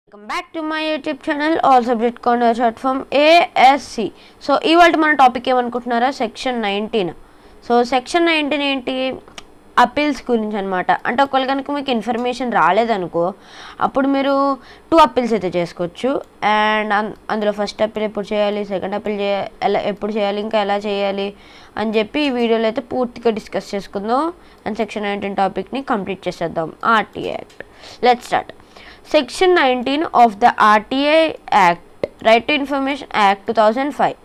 Welcome back to my YouTube channel all subject corner short form ASC. So ఇవాళ మన topic ఏమనుకుంటున్నారా, section 19. So section 19 ఏంటి, appeals గురించి అనమాట. అంటే ఒకవేళ కనుక మీకు ఇన్ఫర్మేషన్ రాలేదనుకో అప్పుడు మీరు 2 అప్పీల్స్ అయితే చేసుకోవచ్చు. అండ్ అందులో ఫస్ట్ అప్పీల్ ఎప్పుడు చేయాలి, సెకండ్ అప్పీల్ ఎప్పుడు చేయాలి, ఇంకా ఎలా చేయాలి అని చెప్పి ఈ వీడియోలో అయితే పూర్తిగా డిస్కస్ చేసుకుందాం. అండ్ సెక్షన్ 19 టాపిక్ని కంప్లీట్ చేసేద్దాం. RTA act. Let's start. Section 19 of the RTA Act, Right to Information Act 2005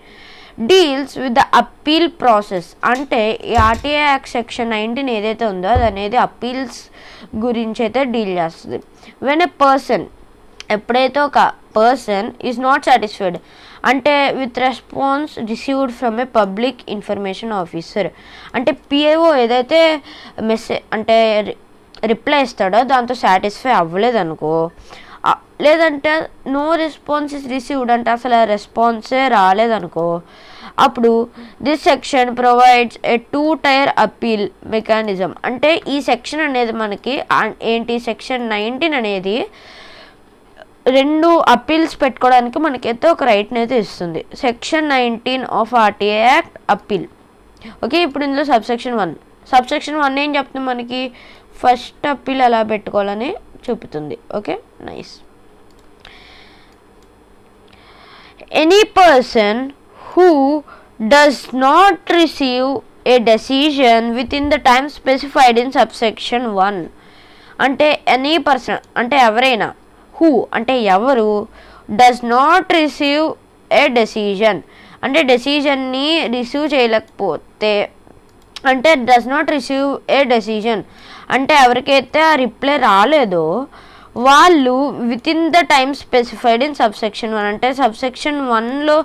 deals with the appeal process. అంటే ఈ RTA Act సెక్షన్ 19 ఏదైతే ఉందో అది అనేది అప్పీల్స్ గురించి అయితే డీల్ చేస్తుంది. వెన్ ఎ పర్సన్, ఎప్పుడైతే ఒక పర్సన్ ఈజ్ నాట్ సాటిస్ఫైడ్ అంటే with response received from A public information officer, అంటే పిఐఓ ఏదైతే మెసేజ్ అంటే రిప్లై ఇస్తాడో దాంతో సాటిస్ఫై అవ్వలేదనుకో, లేదంటే నో రెస్పాన్స్ ఇస్ రిసీవ్డ్ అంటే అసలు ఆ రెస్పాన్సే రాలేదనుకో, అప్పుడు this section provides A 2-tier appeal mechanism. అంటే ఈ సెక్షన్ అనేది మనకి ఏంటి, సెక్షన్ 19 అనేది 2 అప్పీల్స్ పెట్టుకోవడానికి మనకైతే ఒక రైట్ని అయితే ఇస్తుంది. Section 19 of RTA act appeal. Okay, ఇప్పుడు ఇందులో సబ్సెక్షన్ 1 ఏం చెప్తుంది మనకి, ఫస్ట్ అప్పీల్ ఎలా పెట్టుకోవాలని చూపుతుంది. Okay, nice. Any person who does not receive a decision with in the time specified in subsection 1. అంటే ఎనీ పర్సన్ అంటే ఎవరైనా, హూ అంటే ఎవరు, does not receive a decision అంటే డెసిషన్ని రిసీవ్ చేయలేకపోతే, అంటే does not receive a decision అంటే ఎవరికైతే ఆ రిప్లై రాలేదో వాళ్ళు with in the time specified in subsection 1 అంటే సబ్సెక్షన్ 1లో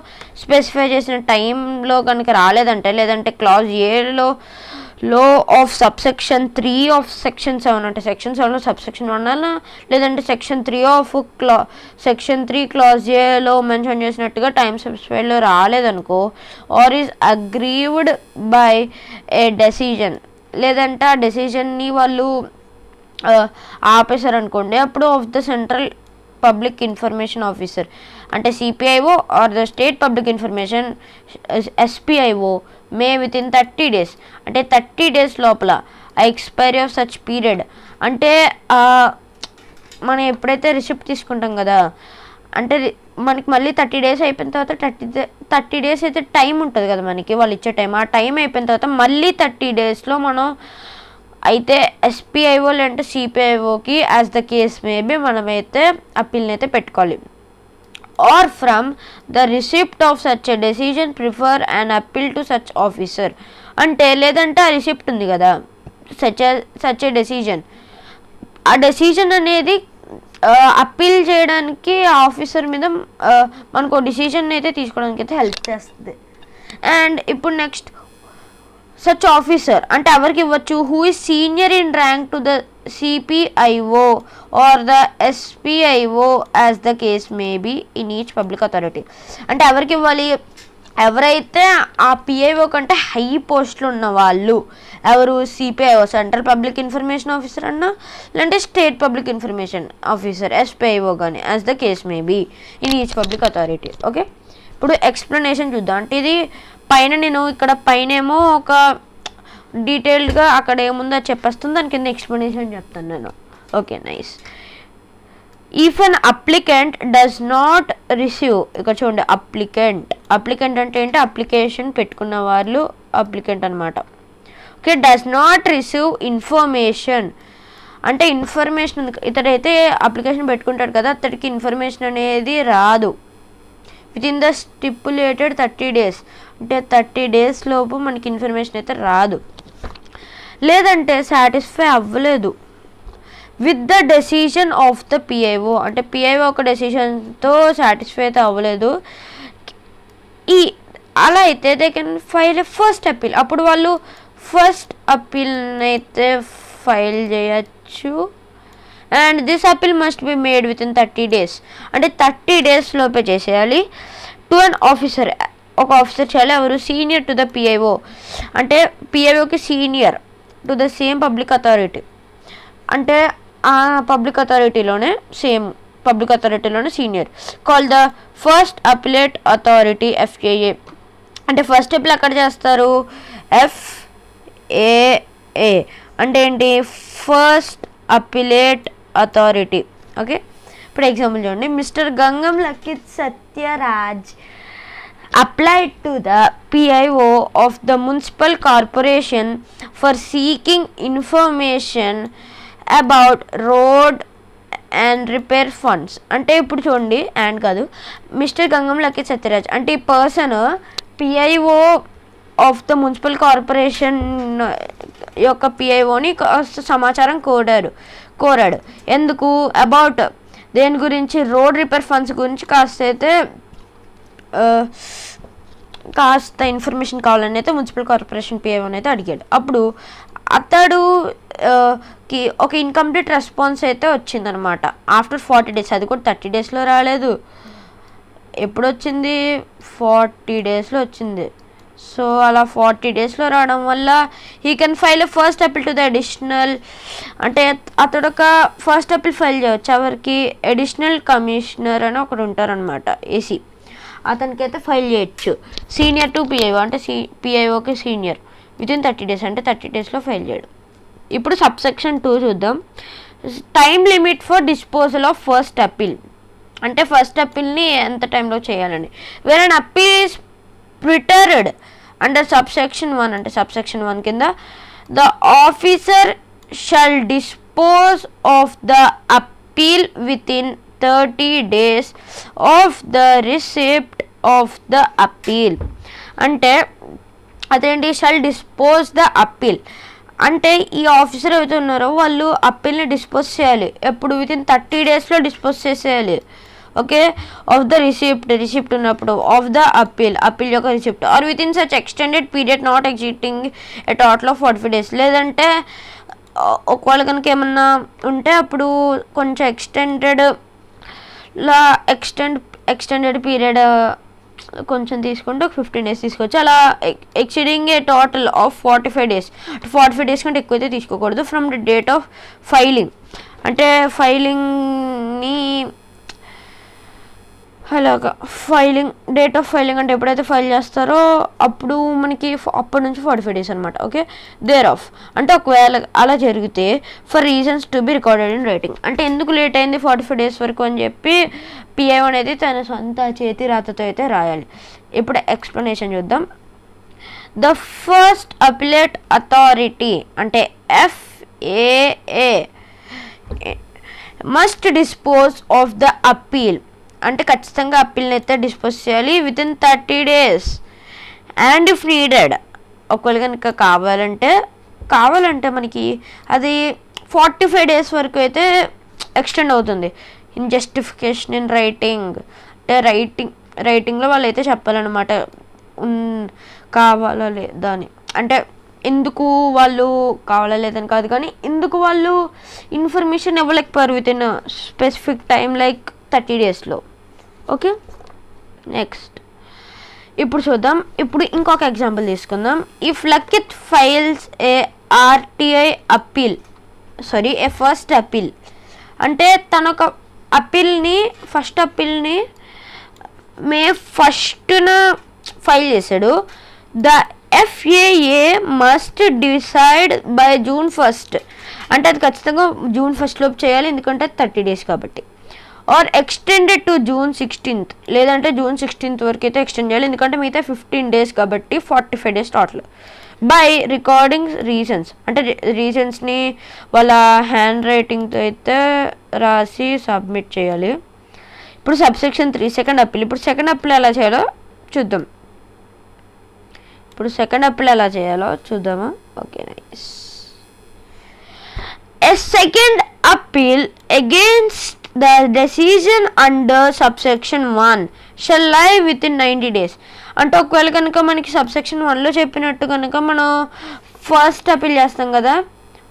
స్పెసిఫై చేసిన టైంలో కనుక రాలేదంటే, లేదంటే క్లాజ్ ఏలో ఆఫ్ సబ్సెక్షన్ 3 ఆఫ్ సెక్షన్ 7 అంటే సెక్షన్ 7లో సబ్సెక్షన్ 1 అలా, లేదంటే సెక్షన్ 3 ఆఫ్ సెక్షన్ 3 క్లాజ్ ఏలో మెన్షన్ చేసినట్టుగా టైం స్పెసిఫైడ్లో రాలేదనుకో, or is aggrieved by a decision, లేదంటే ఆ డెసిజన్ని వాళ్ళు ఆపేశారు అనుకోండి, అప్పుడు of the central public information officer అంటే CPIO or the state public information SPIO may within 30 days అంటే 30 days లోపల ఎక్స్పైరీ ఆఫ్ సచ్ పీరియడ్ అంటే మనం ఎప్పుడైతే రిసిప్ట్ తీసుకుంటాం కదా, అంటే మనకి మళ్ళీ 30 days అయిపోయిన తర్వాత 30 days అయితే టైం ఉంటుంది కదా మనకి, వాళ్ళు ఇచ్చే టైం, ఆ టైం అయిపోయిన తర్వాత మళ్ళీ 30 daysలో మనం అయితే ఎస్పిఐఓ లేదంటే సిపిఐఓకి యాజ్ ద కేస్ మేబీ మనమైతే అప్పీల్ని అయితే పెట్టుకోవాలి. Or from the receipt of such a decision prefer and appeal to such officer అంటే, లేదంటే ఆ రిసిప్ట్ ఉంది కదా సచ్ ఎ డెసిజన్, ఆ డెసిజన్ అనేది అప్పీల్ చేయడానికి ఆఫీసర్ మీద మనకు డిసిజన్ అయితే తీసుకోవడానికి అయితే హెల్ప్ చేస్తుంది. అండ్ ఇప్పుడు నెక్స్ట్ సచ్ ఆఫీసర్ అంటే ఎవరికి ఇవ్వచ్చు, who is senior in rank to the CPIO or the SPIO as the case may be in each public authority అంటే ఎవరికి ఇవ్వాలి, ఎవరైతే ఆ పిఐఓ కంటే హై పోస్ట్లో ఉన్న వాళ్ళు, ఎవరు సిపిఐఓ సెంట్రల్ పబ్లిక్ ఇన్ఫర్మేషన్ ఆఫీసర్ అన్నా, లేదంటే స్టేట్ పబ్లిక్ ఇన్ఫర్మేషన్ ఆఫీసర్ ఎస్పిఐఓ కానీ as the case may be in each public authority. Okay, ఇప్పుడు ఎక్స్ప్లెనేషన్ చూద్దాం. అంటే ఇది పైన నేను ఇక్కడ పైనేమో ఒక డీటెయిల్డ్గా అక్కడ ఏముందో చెప్పేస్తుంది, దాని కింద ఎక్స్ప్లెనేషన్ చెప్తాను నేను. Okay, nice. If an applicant does not receive, ఇక్కడ చూడండి అప్లికెంట్ అంటే ఏంటి, అప్లికేషన్ పెట్టుకున్న వాళ్ళు అప్లికెంట్ అనమాట. Okay, does not receive information అంటే ఇన్ఫర్మేషన్, ఇతడైతే అప్లికేషన్ పెట్టుకుంటాడు కదా, అతడికి ఇన్ఫర్మేషన్ అనేది రాదు with in the stipulated 30 days అంటే 30 days లోపు మనకి ఇన్ఫర్మేషన్ అయితే రాదు, లేదంటే సాటిస్ఫై అవ్వలేదు with the decision of the PIO అంటే పిఐఓ ఒక డెసిషన్తో సాటిస్ఫై అయితే అవ్వలేదు, అలా అయితే they can file a first appeal, అప్పుడు వాళ్ళు ఫస్ట్ అప్పీల్ని అయితే ఫైల్ చేయచ్చు. And this appeal must be made within 30 days అంటే 30 days లోపే చేసేయాలి. టు అన్ ఆఫీసర్ ఒక ఆఫీసర్ చేయాలి, ఎవరు, సీనియర్ టు ద పిఐఓ అంటే పిఐఓకి senior to the same public authority అంటే ఆ పబ్లిక్ అథారిటీలోనే సేమ్ పబ్లిక్ అథారిటీలోనే సీనియర్. Call the first appellate authority FAA. అంటే ఫస్ట్ అపీల్ ఎక్కడ చేస్తారు? FAA అంటే ఏంటి? First appellate authority. ఓకే, ఇప్పుడు ఎగ్జాంపుల్ చూడండి. Mister Gangam Lakith Satyaraj applied to the PIO of the municipal corporation for seeking information about road and repair funds. అంటే ఇప్పుడు చూడండి, అండ్ కాదు, మిస్టర్ గంగం లకిత్ సత్యరాజ్ అంటే ఈ person PIO of the municipal corporation యొక్క PIOని సమాచారం కోరాడు. ఎందుకు? అబౌట్ దేని గురించి? రోడ్ రిపేర్ ఫండ్స్ గురించి కాస్త ఇన్ఫర్మేషన్ కావాలని అయితే మున్సిపల్ కార్పొరేషన్ PIOని అయితే అడిగాడు. అప్పుడు అతడుకి ఒక ఇన్కంప్లీట్ రెస్పాన్స్ అయితే వచ్చిందనమాట ఆఫ్టర్ 40 days. అది కూడా 30 daysలో రాలేదు. ఎప్పుడు వచ్చింది? 40 daysలో వచ్చింది. సో అలా 40 daysలో రావడం వల్ల he can file a first appeal to the additional, అంటే అతడు ఒక ఫస్ట్ అపీల్ ఫైల్ చేయవచ్చు. ఎవరికి? అడిషనల్ కమిషనర్ అని ఒకరు ఉంటారనమాట, AC. అతనికి అయితే ఫైల్ చేయొచ్చు. సీనియర్ టు PIO అంటే PIOకి సీనియర్. వితిన్ 30 days అంటే 30 daysలో ఫైల్ చేయడం. ఇప్పుడు సబ్సెక్షన్ 2 చూద్దాం. Time limit for disposal of first appeal. అంటే ఫస్ట్ అపీల్ని ఎంత టైంలో చేయాలని. Where an appeal is preferred under subsection 1 అంటే సబ్సెక్షన్ 1 కింద the officer shall dispose of the appeal within 30 days of the receipt of the appeal. అంటే అదేంటి? Shall dispose the appeal అంటే ఈ ఆఫీసర్ ఎవరైతే ఉన్నారో వాళ్ళు అప్పీల్ని డిస్పోజ్ చేయాలి. ఎప్పుడు? వితిన్ 30 daysలో డిస్పోజ్ చేసేయాలి. ఓకే, ఆఫ్ ద రిసిప్ట్ ఉన్నప్పుడు, ఆఫ్ ద అపీల్ యొక్క receipt, or within such extended period not existing a total of 45 days. లేదంటే ఒకవేళ కనుక ఏమన్నా ఉంటే అప్పుడు కొంచెం ఎక్స్టెండెడ్ పీరియడ్ కొంచెం తీసుకుంటే ఒక 15 days తీసుకోవచ్చు. అలా exceeding A total of 45 days. 45 days కంటే ఎక్కువైతే తీసుకోకూడదు. From the date of filing అంటే ఫైలింగ్ని అలాగా డేట్ ఆఫ్ ఫైలింగ్ అంటే ఎప్పుడైతే ఫైల్ చేస్తారో అప్పుడు మనకి అప్పటి నుంచి 45 days అనమాట. ఓకే, దేర్ ఆఫ్ అంటే ఒకవేళ అలా జరిగితే for reasons to be recorded in writing అంటే ఎందుకు లేట్ అయింది 45 days వరకు అని చెప్పి PIO అనేది తన సొంత చేతి రాతతో అయితే రాయాలి. ఇప్పుడు ఎక్స్ప్లెనేషన్ చూద్దాం. ద ఫస్ట్ అపిలేట్ అథారిటీ అంటే FAA must dispose of the appeal అంటే ఖచ్చితంగా అప్పీల్ని అయితే డిస్పోజ్ చేయాలి within 30 days. And if needed ఒకవేళ కనుక కావాలంటే మనకి అది 45 days వరకు అయితే ఎక్స్టెండ్ అవుతుంది. ఇన్ జస్టిఫికేషన్ ఇన్ రైటింగ్ అంటే రైటింగ్లో వాళ్ళు అయితే చెప్పాలన్నమాట కావాలా లేదా అని. అంటే ఎందుకు వాళ్ళు కావాలా లేదని కాదు, కానీ ఎందుకు వాళ్ళు ఇన్ఫర్మేషన్ ఇవ్వలేకపోయారు within specific time like 30 daysలో. ఓకే, నెక్స్ట్ ఇప్పుడు చూద్దాం. ఇప్పుడు ఇంకొక ఎగ్జాంపుల్ తీసుకుందాం. If Lakith files a first appeal అంటే తన ఒక ఫస్ట్ అపీల్ని May 1st ఫైల్ చేశాడు. The FAA must decide by June 1st అంటే అది ఖచ్చితంగా June 1st లోపు చేయాలి, ఎందుకంటే 30 days కాబట్టి. Are extended to June 16th లేదంటే June 16th వరకు అయితే ఎక్స్టెండ్ చేయాలి, ఎందుకంటే మిగతా 15 days కాబట్టి 45 days total. By recording reasons అంటే రీజన్స్ని వాళ్ళ హ్యాండ్ రైటింగ్తో అయితే రాసి సబ్మిట్ చేయాలి. ఇప్పుడు సబ్సెక్షన్ 3 సెకండ్ అప్పీల్. ఇప్పుడు సెకండ్ అప్పీల్ ఎలా చేయాలో చూద్దామా. Okay, nice. A second appeal against the decision under subsection 1 shall lie within 90 days అంటే ఒకవేళ కనుక మనకి సబ్సెక్షన్ 1లో చెప్పినట్టు కనుక మనం ఫస్ట్ అపీల్ చేస్తాం కదా,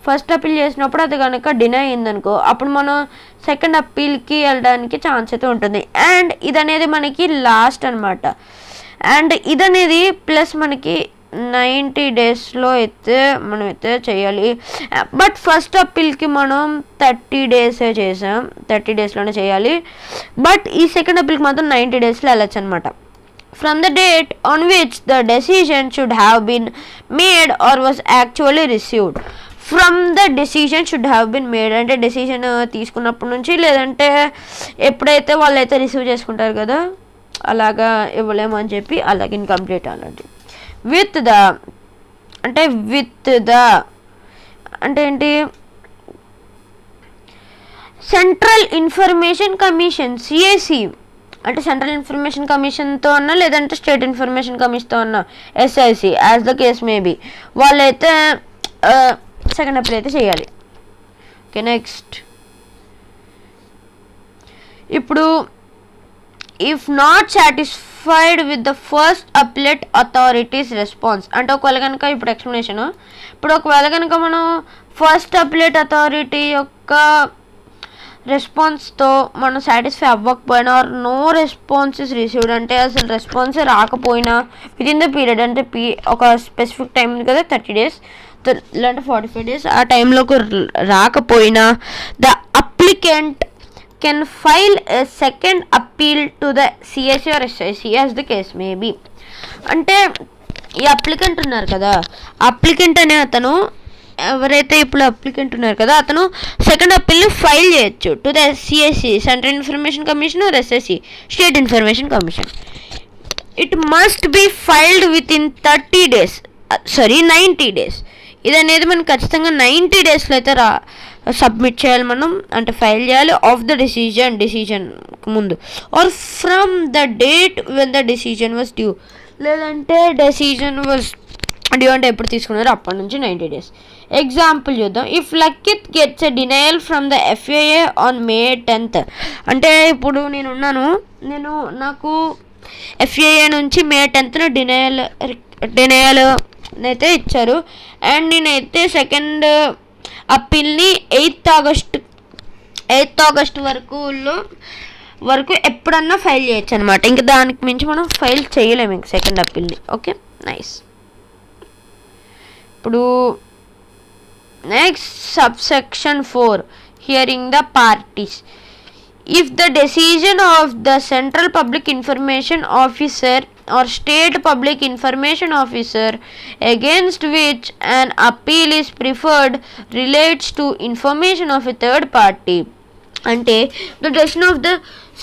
ఫస్ట్ అపీల్ చేసినప్పుడు అది కనుక డినై అయిందనుకో అప్పుడు మనం సెకండ్ అప్పీల్కి వెళ్ళడానికి ఛాన్స్ అయితే ఉంటుంది. అండ్ ఇది అనేది మనకి లాస్ట్ అనమాట. అండ్ ఇదనేది ప్లస్ మనకి 90 డేస్లో అయితే మనం అయితే చేయాలి. బట్ ఫస్ట్ అప్పీల్కి మనం 30 డేసే చేసాం, 30 డేస్లోనే చేయాలి. బట్ ఈ సెకండ్ అప్పీల్కి మాత్రం 90 డేస్లో వెళ్ళచ్చు అనమాట. From the date on which the decision should have been made or was actually received. From the decision should have been made అంటే డెసిషన్ తీసుకున్నప్పటి నుంచి, లేదంటే ఎప్పుడైతే వాళ్ళైతే రిసీవ్ చేసుకుంటారు కదా అలాగా ఇవ్వలేము అని చెప్పి అలాగే ఇన్కంప్లీట్ అలాంటి. విత్ ద అంటే ఏంటి, సెంట్రల్ ఇన్ఫర్మేషన్ కమిషన్ సిఐసి అంటే సెంట్రల్ ఇన్ఫర్మేషన్ కమిషన్తో అన్నా లేదంటే స్టేట్ ఇన్ఫర్మేషన్ కమిషన్తో అన్నా SIC as the case maybe వాళ్ళైతే సెకండ్ అప్పీల్ అయితే చేయాలి. ఓకే నెక్స్ట్, ఇప్పుడు if not satisfied with the first అప్లెట్ authorities response అంటే ఒకవేళ కనుక ఇప్పుడు ఎక్స్ప్లెనేషన్, ఇప్పుడు ఒకవేళ కనుక మనం ఫస్ట్ అప్లెట్ అథారిటీ యొక్క రెస్పాన్స్తో మనం సాటిస్ఫై అవ్వకపోయినా or no response is received అంటే అసలు రెస్పాన్స్ రాకపోయినా విత్ ఇన్ ద పీరియడ్ అంటే ఒక స్పెసిఫిక్ టైం ఉంది కదా 30 డేస్ లేదంటే 45 డేస్ ఆ టైంలోకి రాకపోయినా the applicant can file a second appeal to the CSC or SIC as the case maybe. అంటే ఈ అప్లికెంట్ ఉన్నారు కదా, అప్లికెంట్ అనే అతను ఎవరైతే ఇప్పుడు అప్లికెంట్ ఉన్నారు కదా అతను సెకండ్ అప్పీల్ని ఫైల్ చేయొచ్చు to the CSC central information commission or SSC state information commission. It must be filed within 90 days. ఇది అనేది మనం ఖచ్చితంగా 90 డేస్లో అయితే సబ్మిట్ చేయాలి మనం, అంటే ఫైల్ చేయాలి ఆఫ్ ద డెసిషన్ ముందు or from the date when the decision was due, లేదంటే డెసిషన్ వాజ్ డ్యూ అంటే ఎప్పుడు తీసుకున్నారో అప్పటి నుంచి 90 డేస్. ఎగ్జాంపుల్ చూద్దాం. If Lakkith gets a denial from the FAA on May 10th అంటే ఇప్పుడు నాకు ఎఫ్ఏఏ నుంచి May 10th డినయల్ అయితే ఇచ్చారు అండ్ నేనైతే సెకండ్ అప్పీల్ని 8th ఆగస్ట్ వరకు ఎప్పుడన్నా ఫైల్ చేయొచ్చు అనమాట. ఇంకా దానికి మించి మనం ఫైల్ చేయలేము ఇంక సెకండ్ అప్పీల్ని. Okay nice. ఇప్పుడు next subsection 4 hearing the parties. If the decision of the Central Public Information Officer or State Public Information Officer against which an appeal is preferred relates to information of a third party అంటే the decision of the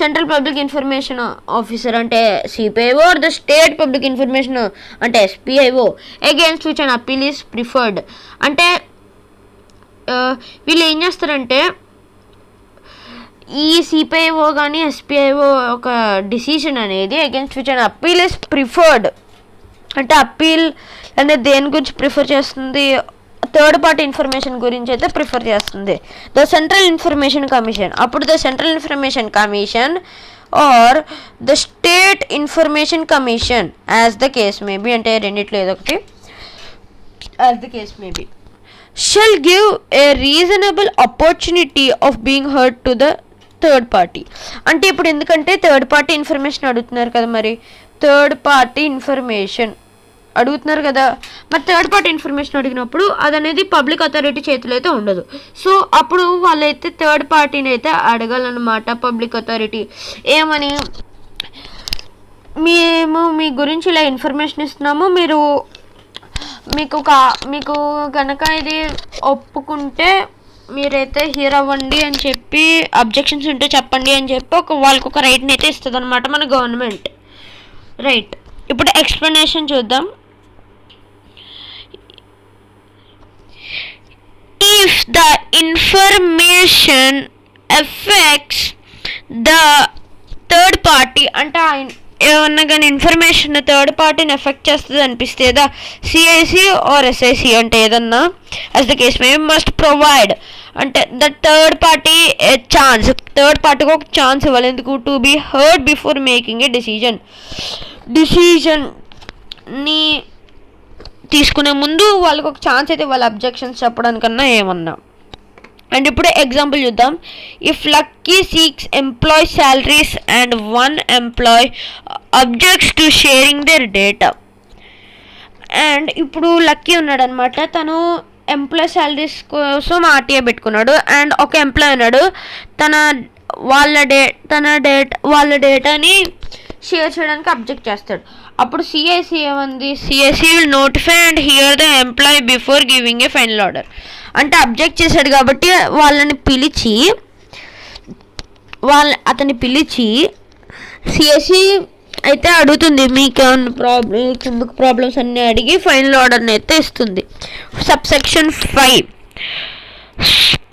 Central Public Information Officer అంటే CPIO or the State Public Information అంటే SPIO against which an appeal is preferred అంటే వీళ్ళు ఏం చేస్తారంటే ఈ సిపిఐఓ కానీ ఎస్పిఐఓ ఒక డిసిషన్ అనేది against which and appeal is preferred అంటే అప్పీల్ అనేది దేని గురించి ప్రిఫర్ చేస్తుంది, థర్డ్ పార్టీ ఇన్ఫర్మేషన్ గురించి అయితే ప్రిఫర్ చేస్తుంది ద సెంట్రల్ ఇన్ఫర్మేషన్ కమిషన్. అప్పుడు the central information commission are the state information commission as the case maybe అంటే రెండిట్లో ఏదో ఒకటి as the case maybe shall give a reasonable opportunity of being heard to the third party. అంటే ఇప్పుడు ఎందుకంటే third party information అడుగుతున్నారు కదా, మరి థర్డ్ పార్టీ ఇన్ఫర్మేషన్ అడుగుతున్నారు కదా, మరి థర్డ్ పార్టీ ఇన్ఫర్మేషన్ అడిగినప్పుడు అదనేది పబ్లిక్ అథారిటీ చేతిలో అయితే ఉండదు. సో అప్పుడు వాళ్ళైతే థర్డ్ పార్టీని అయితే అడగాలన్నమాట. పబ్లిక్ అథారిటీ ఏమని, మేము మీ గురించి ఇలా ఇన్ఫర్మేషన్ ఇస్తున్నాము, మీకు కనుక ఇది ఒప్పుకుంటే మీరైతే హియర్ అవ్వండి అని చెప్పి, అబ్జెక్షన్స్ ఉంటే చెప్పండి అని చెప్పి వాళ్ళకి ఒక రైట్ని అయితే ఇస్తుంది అనమాట మన గవర్నమెంట్. రైట్, ఇప్పుడు ఎక్స్ప్లెనేషన్ చూద్దాం. If the information effects the third party అంటే ఏమన్నా కానీ ఇన్ఫర్మేషన్ థర్డ్ పార్టీని ఎఫెక్ట్ చేస్తుంది అనిపిస్తే ద సిఐసి ఆర్ ఎస్ఐసి అంటే ఏదన్నా యాజ్ ద కేస్ మేము మస్ట్ ప్రొవైడ్ అంటే the third party a chance, third పార్టీకి ఒక ఛాన్స్ ఇవ్వాలి. ఎందుకు, to be heard before making a డిసిజన్ని తీసుకునే ముందు వాళ్ళకి ఒక ఛాన్స్ అయితే వాళ్ళ అబ్జెక్షన్స్ చెప్పడానికన్నా ఏమన్నా. అండ్ ఇప్పుడు ఎగ్జాంపుల్ చూద్దాం. If Lucky seeks employee salaries and one employee objects to sharing their data. And ఇప్పుడు లక్కీ ఉన్నాడు అనమాట. తను ఎంప్లాయ్ శాలరీస్ కోసం ఆర్టీఏ పెట్టుకున్నాడు. అండ్ ఒక ఎంప్లాయ్ ఉన్నాడు, వాళ్ళ డేటాని షేర్ చేయడానికి అబ్జెక్ట్ చేస్తాడు. అప్పుడు సిఐసి ఏమంది, CIC will notify and hear the employee before giving a final order. అంటే అబ్జెక్ట్ చేశాడు కాబట్టి అతన్ని పిలిచి సిఐసి అయితే అడుగుతుంది, మీకు ఏమైనా ప్రాబ్లమ్స్ అన్నీ అడిగి ఫైనల్ ఆర్డర్ని అయితే ఇస్తుంది. Subsection 5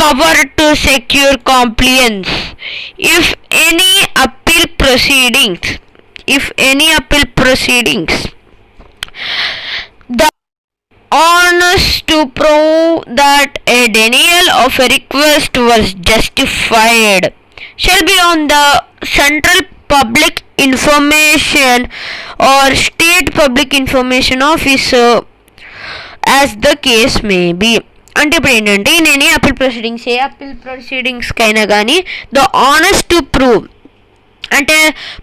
power to secure compliance if any appeal proceedings the onus to prove that a denial of a request was justified shall be on the central public information or state public information officer as the case may be. అంటే ఇప్పుడు ఏంటంటే నేను ఏ appeal ప్రొసీడింగ్స్కి అయినా కానీ the honest to prove అంటే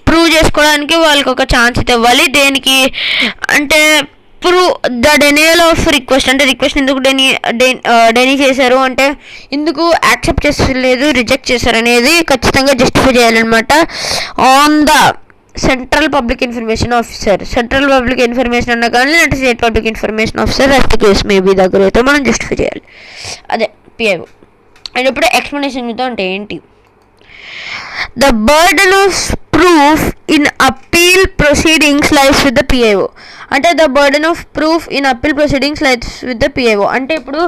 prove చేసుకోవడానికి వాళ్ళకి ఒక ఛాన్స్ అయితే ఇవ్వాలి. దేనికి అంటే ద డెనియల్ ఆఫ్ రిక్వెస్ట్ అంటే రిక్వెస్ట్ ఎందుకు డెనీ చేశారు, అంటే ఎందుకు యాక్సెప్ట్ చేసలేదు, రిజెక్ట్ చేశారు అనేది ఖచ్చితంగా జస్టిఫై చేయాలన్నమాట. On the central public information officer అన్న కానీ అంటే state public information officer as the case maybe దగ్గర అయితే మనం జస్టిఫై చేయాలి. అదే పిఐఓ. అండ్ ఇప్పుడు ఎక్స్ప్లెనేషన్ మీద అంటే ఏంటి, the burden of proof in appeal proceedings lies with the PIO. అంటే the burden of proof in appeal proceedings lies with the PIO. అంటే ఇప్పుడు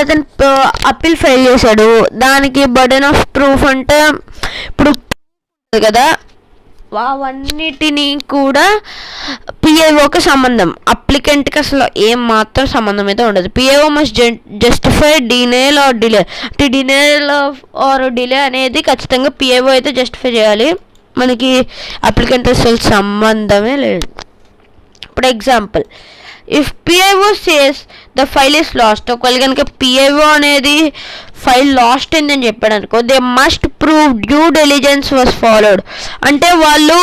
అతను అప్పీల్ ఫైల్ చేశాడు, దానికి burden of proof అంటే ఇప్పుడు కదా అవన్నిటినీ కూడా పిఐఓకి సంబంధం, అప్లికెంట్కి అసలు ఏం మాత్రం సంబంధం అయితే ఉండదు. PIO must justify denial or delay అనేది ఖచ్చితంగా పిఐఓ అయితే జస్టిఫై చేయాలి, మనకి అప్లికెంట్ అసలు సంబంధమే లేదు. ఇప్పుడు example, if PIO says the file is last, ఒకవేళ కనుక పిఐఓ అనేది ఫైల్ లాస్ట్ అయిందని చెప్పాడు అనుకో, they must prove due diligence was followed. అంటే వాళ్ళు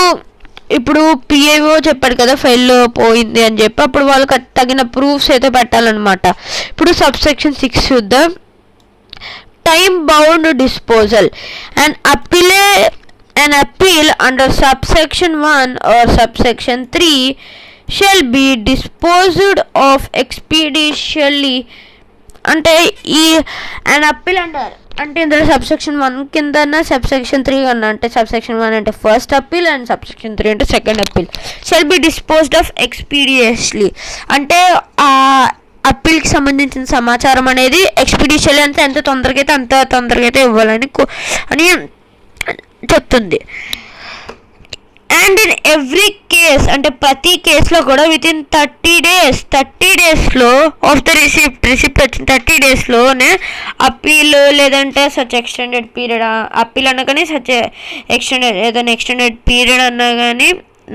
ఇప్పుడు పిఐఓ చెప్పాడు కదా ఫైల్ పోయింది అని చెప్పి, అప్పుడు వాళ్ళకి తగిన ప్రూఫ్స్ అయితే పెట్టాలన్నమాట. ఇప్పుడు సబ్సెక్షన్ 6 చూద్దాం. Time bound disposal an appeal under subsection 1 or subsection 3 shall be disposed of expeditiously. అంటే ఈ an appeal అంటారు అంటే ఇందులో సబ్సెక్షన్ 1 కింద సబ్సెక్షన్ 3 కన్నా, అంటే సబ్సెక్షన్ 1 అంటే ఫస్ట్ అప్పీల్ అండ్ సబ్సెక్షన్ 3 అంటే second appeal. Shall be disposed of expeditiously అంటే ఆ అప్పీల్కి సంబంధించిన సమాచారం అనేది ఎక్స్పీడిషియల్లీ అంటే ఎంత తొందరగా అయితే ఇవ్వాలని అని చెప్తుంది. అండ్ ఇన్ ఎవ్రీ కేస్ అంటే ప్రతి కేసులో కూడా వితిన్ 30 డేస్లో ఆఫ్ ద రిసిప్ట్ వచ్చిన 30 డేస్లోనే అప్పీల్ లేదంటే సచ్ ఎక్స్టెండెడ్ పీరియడ్, అప్పీల్ అన్నా కానీ సచ్ ఏదైనా ఎక్స్టెండెడ్ పీరియడ్ అన్నా కానీ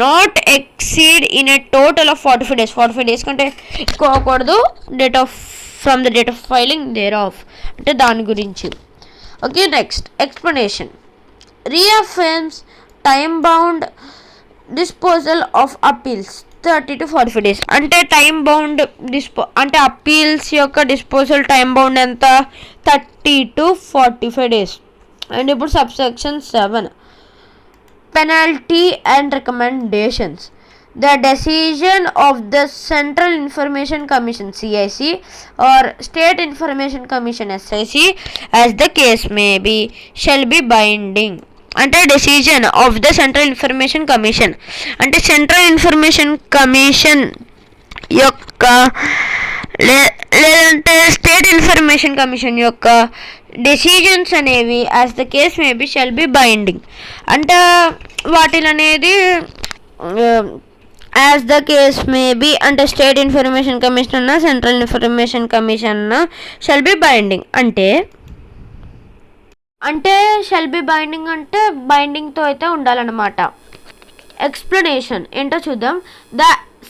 not exceed in a total of 45 days కంటే ఎక్కువ అవ్వకూడదు from the date of filing thereof అంటే దాని గురించి. Okay, next explanation. Reaffirms time bound disposal of appeals 30 to 45 days. అంటే టైమ్ బౌండ్ అంటే అప్పీల్స్ యొక్క డిస్పోజల్ టైమ్ బౌండ్ ఎంత 30 to 45 days. అండ్ ఇప్పుడు subsection 7 penalty and recommendations. The decision of the Central Information Commission CIC or State Information Commission SIC as the case may be shall be binding. అంటే decision of the central information commission అంటే central information commission యొక్క లేదంటే state information commission యొక్క decisions అనేవి as the case maybe shall be binding. అంటే వాటిని అనేది as the case maybe అంటే స్టేట్ ఇన్ఫర్మేషన్ కమిషన్ అన్న సెంట్రల్ ఇన్ఫర్మేషన్ కమిషన్ అన్న షెల్ బి బైండింగ్. అంటే షెల్ బి బైండింగ్ అంటే బైండింగ్తో అయితే ఉండాలన్నమాట. ఎక్స్ప్లెనేషన్ ఏంటో చూద్దాం. ద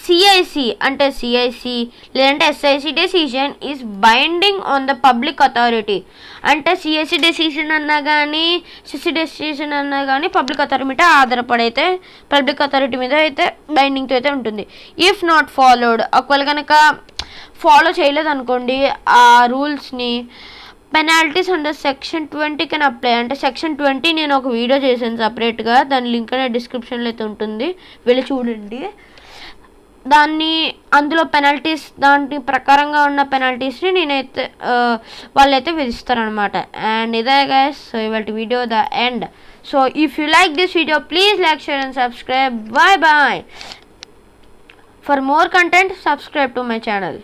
సిఐసి అంటే సిఐసి లేదంటే SIC decision is binding on the public authority. అంటే సిఐసి డెసిషన్ అన్నా కానీ సిసి డెసిషన్ అన్నా కానీ పబ్లిక్ అథారిటీ మీద ఆధారపడైతే పబ్లిక్ అథారిటీ మీద అయితే బైండింగ్తో అయితే ఉంటుంది. ఇఫ్ నాట్ ఫాలోడ్, ఒకవేళ కనుక ఫాలో చేయలేదు అనుకోండి ఆ రూల్స్ని, penalties under section 20 can apply. అంటే సెక్షన్ 20 నేను ఒక వీడియో చేశాను సపరేట్గా, దాని లింక్ అనేది డిస్క్రిప్షన్లో అయితే ఉంటుంది, వెళ్ళి చూడండి. అందులో పెనాల్టీస్, దాని ప్రకారంగా ఉన్న పెనాల్టీస్ని నేనైతే వాళ్ళైతే విధిస్తారనమాట. అండ్ ఇదే గైస్, సో ఇవాళ video the end. So if you like this video please like, share and subscribe. Bye bye. For more content, subscribe to my channel.